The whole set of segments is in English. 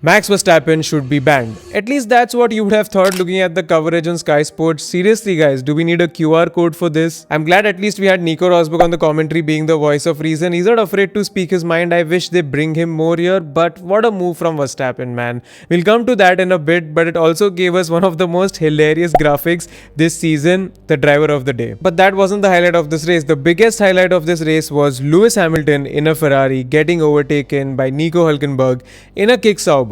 Max Verstappen should be banned. At least that's what you would have thought looking at the coverage on Sky Sports. Seriously guys, do we need a QR code for this? I'm glad at least we had Nico Rosberg on the commentary being the voice of reason. He's not afraid to speak his mind. I wish they bring him more here, but what a move from Verstappen, man. We'll come to that in a bit, but it also gave us one of the most hilarious graphics this season, the driver of the day. But that wasn't the highlight of this race. The biggest highlight of this race was Lewis Hamilton in a Ferrari getting overtaken by Nico Hülkenberg in a Kick Sauber.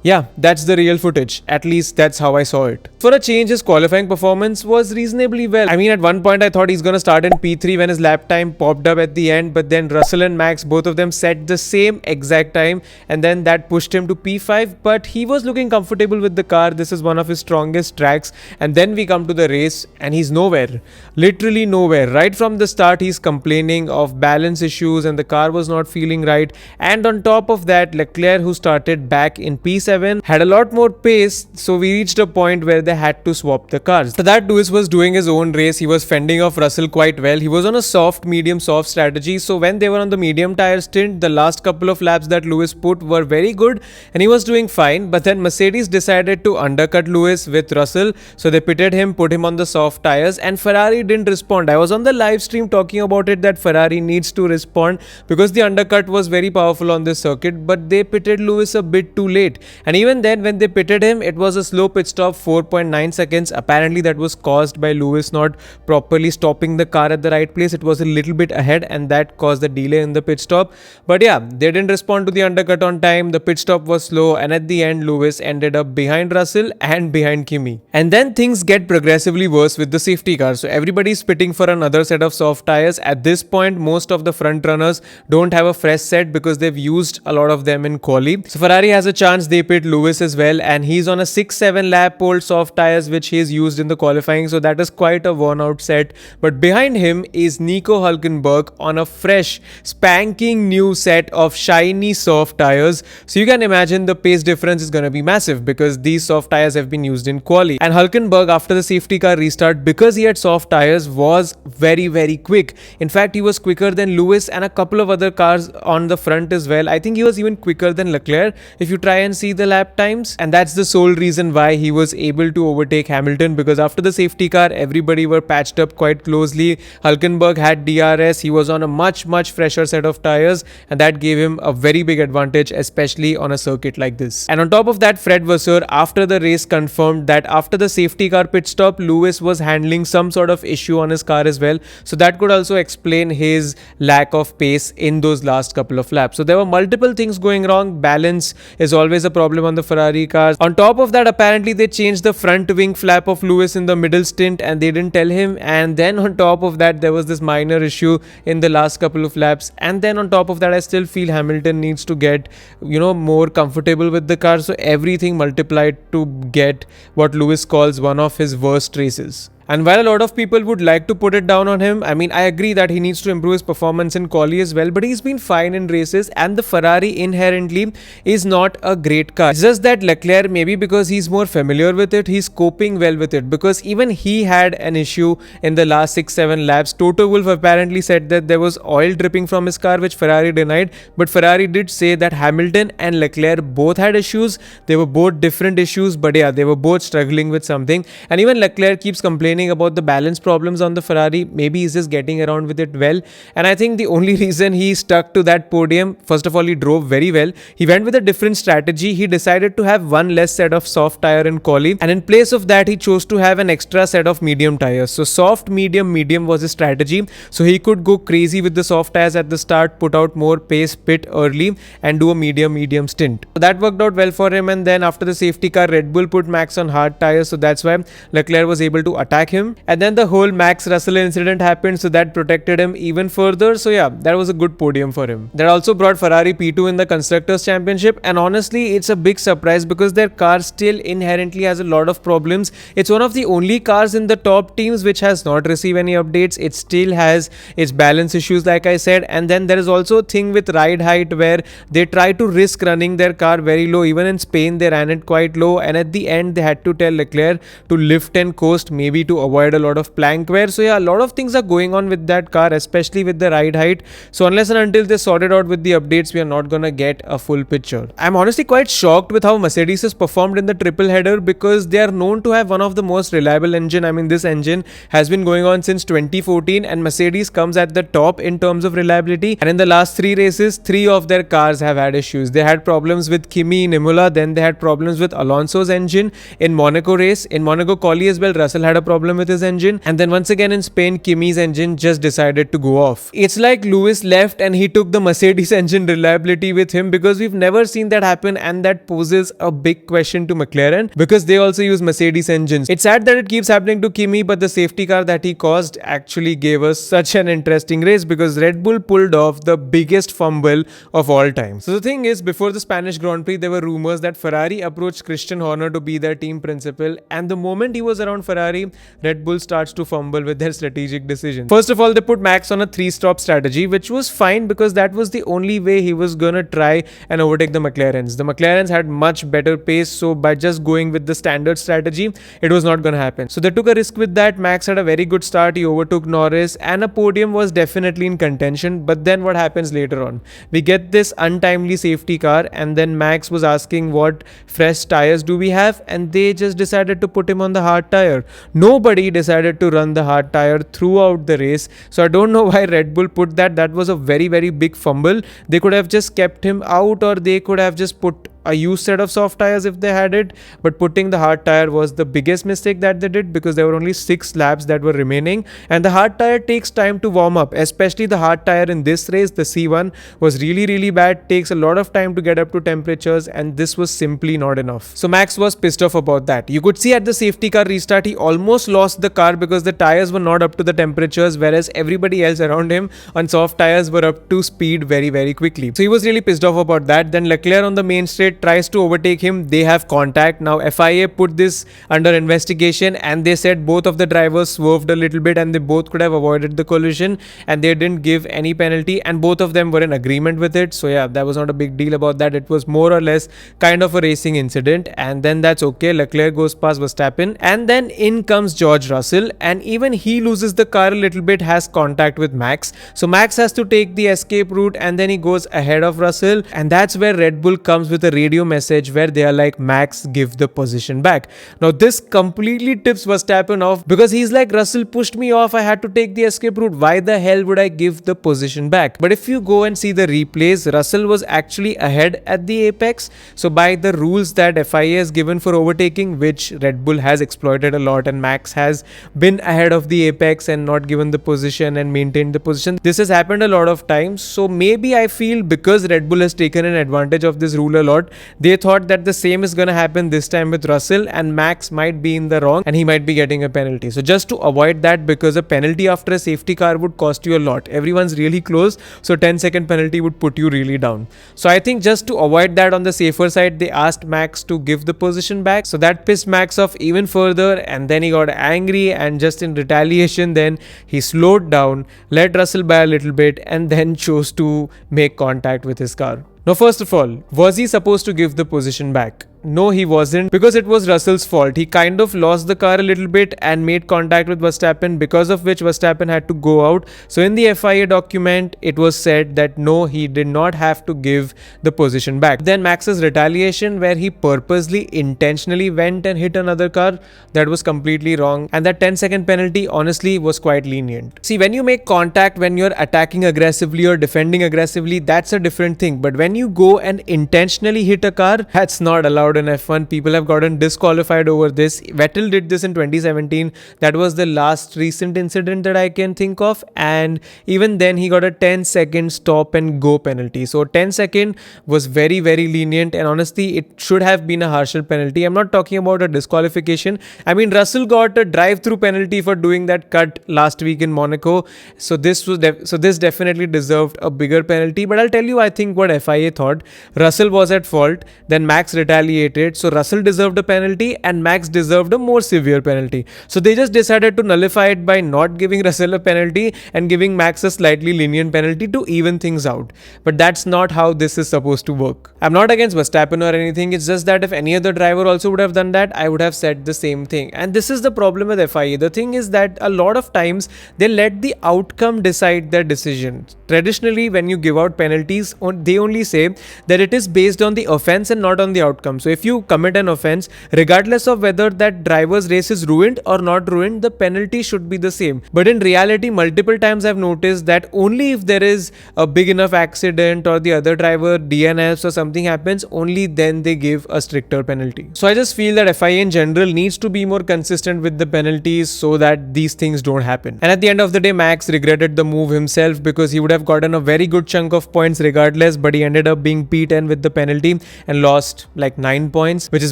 Yeah, that's the real footage. At least that's how I saw it. For a change, his qualifying performance was reasonably well. I mean, at one point I thought he's gonna start in P3 when his lap time popped up at the end, but then Russell and Max, both of them set the same exact time, and then that pushed him to P5, but he was looking comfortable with the car. This is one of his strongest tracks, and then we come to the race and he's nowhere. Literally nowhere. Right from the start, he's complaining of balance issues and the car was not feeling right, and on top of that, Leclerc, who started back in P7, had a lot more pace, so we reached a point where they had to swap the cars. So that Lewis was doing his own race. He was fending off Russell quite well. He was on a soft, medium, soft strategy. So when they were on the medium tire stint, the last couple of laps that Lewis put were very good and he was doing fine. But then Mercedes decided to undercut Lewis with Russell. So they pitted him, put him on the soft tires, and Ferrari didn't respond. I was on the live stream talking about it that Ferrari needs to respond because the undercut was very powerful on this circuit, but they pitted Lewis a bit too late. And even then, when they pitted him, it was a slow pit stop, 4.9 seconds. Apparently, that was caused by Lewis not properly stopping the car at the right place. It was a little bit ahead and that caused the delay in the pit stop. But yeah, they didn't respond to the undercut on time. The pit stop was slow, and at the end, Lewis ended up behind Russell and behind Kimi. And then things get progressively worse with the safety car. So everybody's pitting for another set of soft tires. At this point, most of the front runners don't have a fresh set because they've used a lot of them in quali. So Ferrari has a chance. They pit Lewis as well, and he's on a 6-7 lap old soft tires which he's used in the qualifying, so that is quite a worn out set. But behind him is Nico Hülkenberg on a fresh spanking new set of shiny soft tires. So you can imagine the pace difference is going to be massive because these soft tires have been used in quali. And Hülkenberg, after the safety car restart, because he had soft tires, was very quick. In fact, he was quicker than Lewis and a couple of other cars on the front as well. I think he was even quicker than Leclerc if you try and see the lap times, and that's the sole reason why he was able to overtake Hamilton, because after the safety car everybody were patched up quite closely. Hülkenberg had DRS, he was on a much fresher set of tires, and that gave him a very big advantage, especially on a circuit like this. And on top of that, Fred Vasseur after the race confirmed that after the safety car pit stop, Lewis was handling some sort of issue on his car as well, so that could also explain his lack of pace in those last couple of laps. So there were multiple things going wrong. Balance is always a problem on the Ferrari cars. On top of that, apparently they changed the front wing flap of Lewis in the middle stint and they didn't tell him, and then on top of that there was this minor issue in the last couple of laps, and then on top of that I still feel Hamilton needs to get more comfortable with the car. So everything multiplied to get what Lewis calls one of his worst races. And while a lot of people would like to put it down on him, I mean, I agree that he needs to improve his performance in quali as well, but he's been fine in races, and the Ferrari inherently is not a great car. It's just that Leclerc, maybe because he's more familiar with it, he's coping well with it, because even he had an issue in the last 6-7 laps. Toto Wolff apparently said that there was oil dripping from his car, which Ferrari denied, but Ferrari did say that Hamilton and Leclerc both had issues. They were both different issues, but yeah, they were both struggling with something. And even Leclerc keeps complaining about the balance problems on the Ferrari. Maybe he's just getting around with it well, and I think the only reason he stuck to that podium, first of all, he drove very well. He went with a different strategy. He decided to have one less set of soft tire in quali, and in place of that he chose to have an extra set of medium tires. So soft, medium was his strategy, so he could go crazy with the soft tires at the start, put out more pace, pit early, and do a medium stint. So that worked out well for him. And then after the safety car, Red Bull put Max on hard tires, so that's why Leclerc was able to attack him. And then the whole Max Russell incident happened, so that protected him even further. So yeah, that was a good podium for him. That also brought Ferrari P2 in the Constructors' Championship, and honestly it's a big surprise because their car still inherently has a lot of problems. It's one of the only cars in the top teams which has not received any updates. It still has its balance issues, like I said, and then there is also a thing with ride height where they try to risk running their car very low. Even in Spain they ran it quite low, and at the end they had to tell Leclerc to lift and coast, maybe to to avoid a lot of plank wear. So yeah, a lot of things are going on with that car, especially with the ride height. So unless and until they sort it out with the updates, we are not gonna get a full picture. I'm honestly quite shocked with how Mercedes has performed in the triple header, because they are known to have one of the most reliable engine. I mean, this engine has been going on since 2014 and Mercedes comes at the top in terms of reliability. And in the last 3 races, 3 of their cars have had issues. They had problems with Kimi in Imola, then they had problems with Alonso's engine in Monaco race. In Monaco quali as well, Russell had a problem with his engine, and then once again in Spain, Kimi's engine just decided to go off. It's like Lewis left and he took the Mercedes engine reliability with him, because we've never seen that happen, and that poses a big question to McLaren because they also use Mercedes engines. It's sad that it keeps happening to Kimi, but the safety car that he caused actually gave us such an interesting race, because Red Bull pulled off the biggest fumble of all time. So the thing is, before the Spanish Grand Prix, there were rumors that Ferrari approached Christian Horner to be their team principal, and the moment he was around Ferrari, Red Bull starts to fumble with their strategic decisions. First of all, they put Max on a 3-stop strategy, which was fine because that was the only way he was gonna try and overtake the McLarens. The McLarens had much better pace, so by just going with the standard strategy, it was not gonna happen. So they took a risk with that. Max had a very good start, he overtook Norris, and a podium was definitely in contention. But then what happens later on? We get this untimely safety car, and then Max was asking what fresh tires do we have, and they just decided to put him on the hard tire. Nobody decided to run the hard tire throughout the race, so I don't know why Red Bull put that. That was a very, very big fumble. They could have just kept him out, or they could have just put a used set of soft tires if they had it, but putting the hard tire was the biggest mistake that they did, because there were only 6 laps that were remaining, and the hard tire takes time to warm up. Especially the hard tire in this race, the C1, was really bad, takes a lot of time to get up to temperatures, and this was simply not enough. So Max was pissed off about that. You could see at the safety car restart, he almost lost the car because the tires were not up to the temperatures, whereas everybody else around him on soft tires were up to speed very quickly. So he was really pissed off about that. Then Leclerc on the main straight tries to overtake him. They have contact. Now FIA put this under investigation, and they said both of the drivers swerved a little bit and they both could have avoided the collision, and they didn't give any penalty, and both of them were in agreement with it. So yeah, that was not a big deal about that. It was more or less kind of a racing incident, and then that's okay. Leclerc goes past Verstappen, and then in comes George Russell, and even he loses the car a little bit, has contact with Max. So Max has to take the escape route, and then he goes ahead of Russell, and that's where Red Bull comes with a radio message where they are like, Max, give the position back. Now this completely tips Verstappen off, because he's like, Russell pushed me off, I had to take the escape route, why the hell would I give the position back? But if you go and see the replays, Russell was actually ahead at the apex. So by the rules that FIA has given for overtaking, which Red Bull has exploited a lot, and Max has been ahead of the apex and not given the position and maintained the position, this has happened a lot of times. So maybe I feel because Red Bull has taken an advantage of this rule a lot, they thought that the same is going to happen this time with Russell, and Max might be in the wrong and he might be getting a penalty. So just to avoid that, because a penalty after a safety car would cost you a lot, everyone's really close, so 10-second penalty would put you really down. So I think just to avoid that, on the safer side, they asked Max to give the position back. So that pissed Max off even further, and then he got angry, and just in retaliation then he slowed down, let Russell by a little bit, and then chose to make contact with his car. Now first of all, was he supposed to give the position back? No, he wasn't, because it was Russell's fault. He kind of lost the car a little bit and made contact with Verstappen, because of which Verstappen had to go out. So in the FIA document, it was said that no, he did not have to give the position back. Then Max's retaliation, where he purposely, intentionally went and hit another car, that was completely wrong. And that 10-second penalty honestly was quite lenient. See, when you make contact, when you're attacking aggressively or defending aggressively, that's a different thing. But when you go and intentionally hit a car, that's not allowed in F1. People have gotten disqualified over this. Vettel did this in 2017. That was the last recent incident that I can think of, and even then he got a 10-second stop and go penalty. So 10-second was very lenient, and honestly it should have been a harsher penalty. I'm not talking about a disqualification. I mean, Russell got a drive-through penalty for doing that cut last week in Monaco. So this definitely deserved a bigger penalty. But I'll tell you, I think what FIA thought, Russell was at fault, then Max retaliated, investigated. So Russell deserved a penalty and Max deserved a more severe penalty. So they just decided to nullify it by not giving Russell a penalty and giving Max a slightly lenient penalty to even things out. But that's not how this is supposed to work. I'm not against Verstappen or anything. It's just that if any other driver also would have done that, I would have said the same thing. And this is the problem with FIA. The thing is that a lot of times they let the outcome decide their decisions. Traditionally, when you give out penalties, they only say that it is based on the offense and not on the outcome. So if you commit an offense, regardless of whether that driver's race is ruined or not ruined, the penalty should be the same. But in reality, multiple times I've noticed that only if there is a big enough accident or the other driver DNFs or something happens, only then they give a stricter penalty. So I just feel that FIA in general needs to be more consistent with the penalties so that these things don't happen. And at the end of the day, Max regretted the move himself because he would have gotten a very good chunk of points regardless, but he ended up being P10 with the penalty and lost like 9 points, which is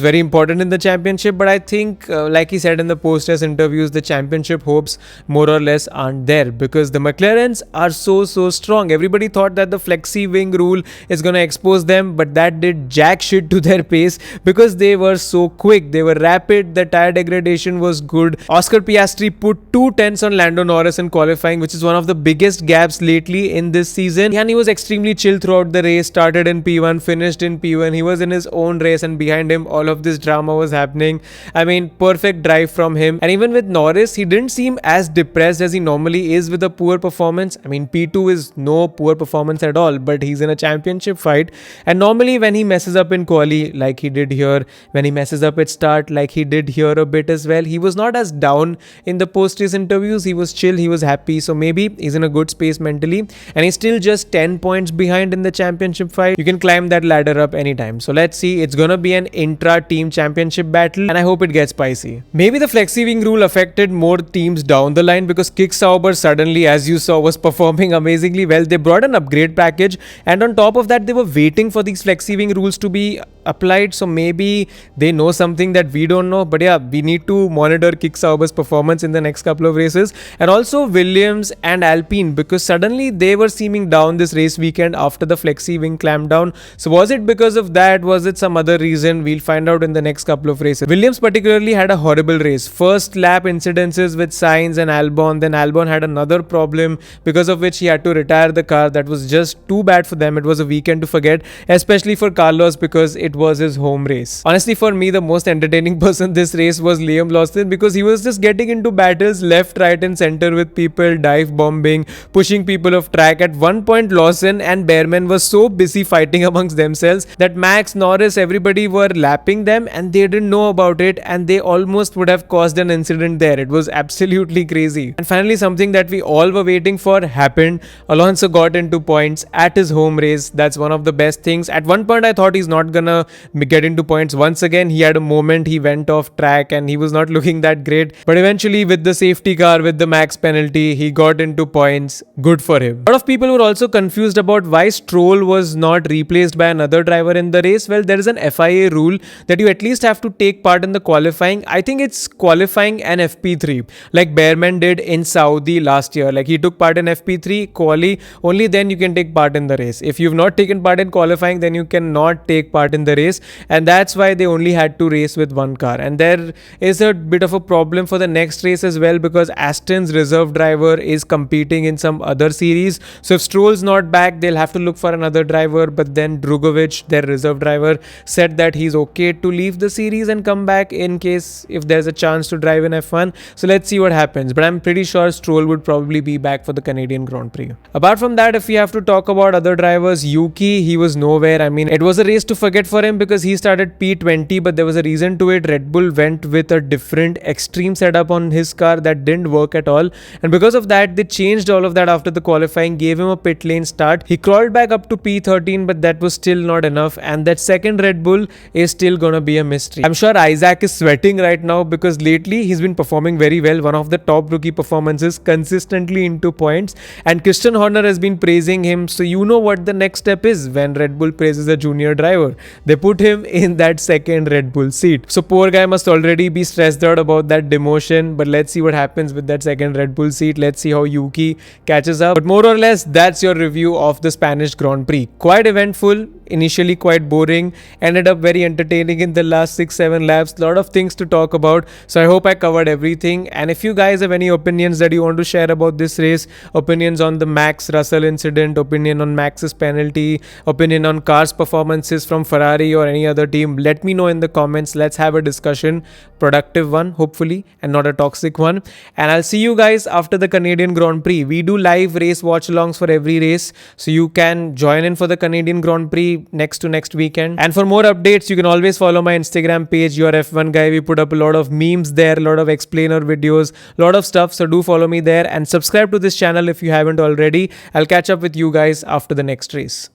very important in the championship. But I think like he said in the post-race interviews, the championship hopes more or less aren't there because the McLarens are so strong. Everybody thought that the Flexi wing rule is going to expose them, but that did jack shit to their pace because they were so quick, they were rapid, the tire degradation was good. Oscar Piastri put 2 tenths on Lando Norris in qualifying, which is one of the biggest gaps lately in this season, and he was extremely chill throughout the race. Started in P1, finished in P1. He was in his own race, and behind him all of this drama was happening. I mean, perfect drive from him. And even with Norris, he didn't seem as depressed as he normally is with a poor performance. I mean, P2 is no poor performance at all, but he's in a championship fight, and normally when he messes up in quali like he did here, when he messes up at start like he did here a bit as well, he was not as down in the post-race interviews. He was chill, he was happy. So maybe he's in a good space mentally, and he's still just 10 points behind in the championship fight. You can climb that ladder up anytime. So let's see. It's gonna be an intra-team championship battle, and I hope it gets spicy. Maybe the Flexi wing rule affected more teams down the line because Kick Sauber suddenly, as you saw, was performing amazingly well. They brought an upgrade package, and on top of that, they were waiting for these Flexi wing rules to be applied. So maybe they know something that we don't know. But yeah, we need to monitor Kick Sauber's performance in the next couple of races, and also Williams and Alpine, because suddenly they were seeming down this race weekend after the Flexi wing clamped down. So was it because of that? Was it some other reason? We'll find out in the next couple of races. Williams particularly had a horrible race. First lap incidences with Sainz and Albon. Then Albon had another problem because of which he had to retire the car. That was just too bad for them. It was a weekend to forget, especially for Carlos because it was his home race. Honestly, for me, the most entertaining person this race was Liam Lawson because he was just getting into battles left, right and center with people, dive bombing, pushing people off track. At one point, Lawson and Behrman were so busy fighting amongst themselves that Max, Norris, everybody were lapping them and they didn't know about it, and they almost would have caused an incident there. It was absolutely crazy. And finally, something that we all were waiting for happened. Alonso got into points at his home race. That's one of the best things. At one point, I thought he's not gonna get into points once again. He had a moment, he went off track and he was not looking that great, but eventually with the safety car, with the Max penalty, he got into points. Good for him. A lot of people were also confused about why Stroll was not replaced by another driver in the race. Well, there is an FIA rule that you at least have to take part in the qualifying. I think it's qualifying and FP3, like Behrman did in Saudi last year. Like he took part in FP3 quali, only then you can take part in the race. If you've not taken part in qualifying, then you cannot take part in the race, and that's why they only had to race with one car. And there is a bit of a problem for the next race as well because Aston's reserve driver is competing in some other series. So if Stroll's not back, they'll have to look for another driver. But then Drugovich, their reserve driver, said that he's okay to leave the series and come back in case if there's a chance to drive in F1. So let's see what happens. But I'm pretty sure Stroll would probably be back for the Canadian Grand Prix. Apart from that, if we have to talk about other drivers, Yuki, he was nowhere. I mean, it was a race to forget for him because he started P20, but there was a reason to it. Red Bull went with a different extreme setup on his car that didn't work at all, and because of that they changed all of that after the qualifying, gave him a pit lane start. He crawled back up to P13, but that was still not enough, and that second Red Bull is still gonna be a mystery. I'm sure Isack is sweating right now because lately he's been performing very well, one of the top rookie performances, consistently into points, and Christian Horner has been praising him. So you know what the next step is when Red Bull praises a junior driver. They they put him in that second Red Bull seat. So poor guy must already be stressed out about that demotion, but let's see what happens with that second Red Bull seat. Let's see how Yuki catches up. But more or less, that's your review of the Spanish Grand Prix. Quite eventful, initially quite boring, ended up very entertaining in the last 6-7 laps. Lot of things to talk about, so I hope I covered everything. And if you guys have any opinions that you want to share about this race, opinions on the Max Russell incident, opinion on Max's penalty, opinion on cars performances from Ferrari or any other team, let me know in the comments. Let's have a discussion, productive one hopefully, and not a toxic one. And I'll see you guys after the Canadian Grand Prix. We do live race watch alongs for every race, so you can join in for the Canadian Grand Prix next to next weekend. And for more updates, you can always follow my Instagram page, Your F1 Guy. We put up a lot of memes there, a lot of explainer videos, a lot of stuff, so do follow me there and subscribe to this channel if you haven't already. I'll catch up with you guys after the next race.